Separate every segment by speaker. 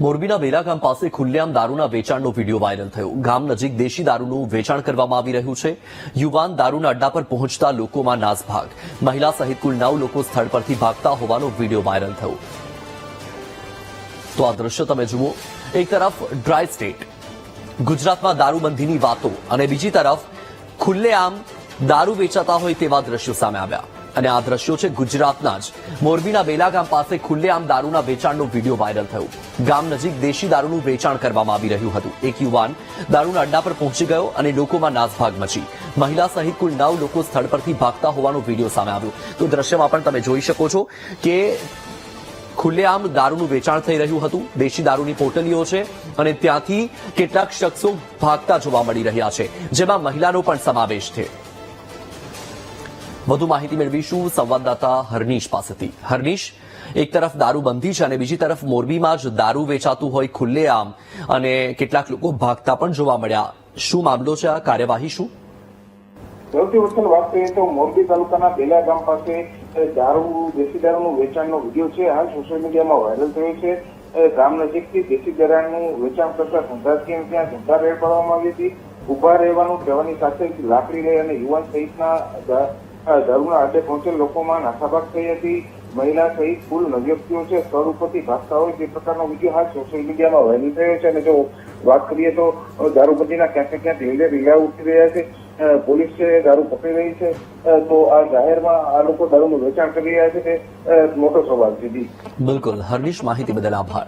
Speaker 1: મોરબીના વેલા ગામ પાસે ખુલ્લેઆમ દારૂના વેચાણનો વિડીયો વાયરલ થયો. ગામ નજીક દેશી દારૂનું વેચાણ કરવામાં આવી રહ્યું છે. યુવાન દારૂના અડ્ડા પર પહોંચતા લોકોમાં નાસભાગ. મહિલા સહિત કુલ 9 લોકો સ્થળ પરથી ભાગતા હોવાનો વિડીયો વાયરલ થયો. તો આ દ્રશ્ય તમે જુઓ. એક તરફ ડ્રાય સ્ટેટ, ગુજરાતમાં દારૂબંધીની વાતો, અને બીજી તરફ ખુલ્લેઆમ દારૂ વેચાતા હોય તેવા દ્રશ્યો સામે આવ્યા. અને આ દ્રશ્યો છે ગુજરાતના જ મોરબીના બેલા ગામ પાસે ખુલ્લેઆમ દારૂના વેચાણનો વિડીયો વાયરલ થયો. ગામ નજીક દેશી દારૂનું વેચાણ કરવામાં આવી રહ્યું હતું. એક યુવાન દારૂના અડ્ડા પર પહોંચી ગયો અને લોકોમાં નાસભાગ મચી. મહિલા સહિત કુલ 9 લોકો સ્થળ પરથી ભાગતા હોવાનો વિડીયો સામે આવ્યો. તો દ્રશ્યમાં પણ તમે જોઈ શકો છો કે ખુલ્લેઆમ દારૂનું વેચાણ થઈ રહ્યું હતું. દેશી દારૂની પોટલીઓ છે અને ત્યાંથી કેટલાક શખ્સો ભાગતા જોવા મળી રહ્યા છે, જેમાં મહિલાનો પણ સમાવેશ છે. વધુ માહિતી મેળવીશું સંવાદદાતા હરનીશ પાસેથી. હરનીશ, એક તરફ દારૂબંધી છે અને બીજી તરફ મોરબીમાં જ દારૂ વેચાતું હોય ખુલ્લેઆમ અને કેટલાક લોકો ભાગતા પણ જોવા મળ્યા. શું મામલો છે? આ કાર્યવાહી શું?
Speaker 2: સૌથી વધુ વાત કરીએ તો મોરબી તાલુકાના બેલા ગામ પાસે દેશી દારૂનું વેચાણનો વિડીયો છે. હાલ સોશિયલ મીડિયામાં વાયરલ થયો છે. ગામ નજીકથી દેશી દારૂનું વેચાણ કરતા ધંધાર્થીઓને ત્યાં ધંધા રેડ પાડવામાં આવી હતી. ઉભા રહેવાનું કહેવાની સાથે લાકડી લઈ અને યુવાન સહિતના દારૂના અડ્ડે પહોંચેલ લોકોમાં નાસાભાગ થઈ હતી. મહિલા સહિત કુલ 9 વ્યક્તિઓ છે સ્થળ ઉપરથી ભાગતા હોય તે પ્રકારનો વિડીયો હાલ સોશિયલ મીડિયામાં વાયરલ થયો છે. અને જો વાત કરીએ તો દારૂબંધીના ક્યાંક ને ક્યાંક લીલા ઉઠી રહ્યા છે. પોલીસ છે દારૂ પકડી રહી છે. તો આ જાહેરમાં આ લોકો દારૂનું વેચાણ કરી રહ્યા છે તે મોટો સવાલ છે.
Speaker 1: બિલકુલ હરનીશ, માહિતી બદલ આભાર.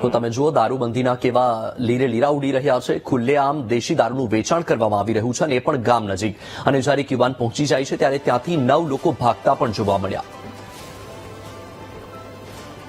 Speaker 1: તો તમે જુઓ, દારૂબંધીના કેવા લીરા ઉડી રહ્યા છે. ખુલ્લેઆમ દેશી દારૂનું વેચાણ કરવામાં આવી રહ્યું છે અને એ પણ ગામ નજીક. અને જ્યારે એક યુવાન પહોંચી જાય છે ત્યારે ત્યાંથી 9 લોકો ભાગતા પણ જોવા મળ્યા.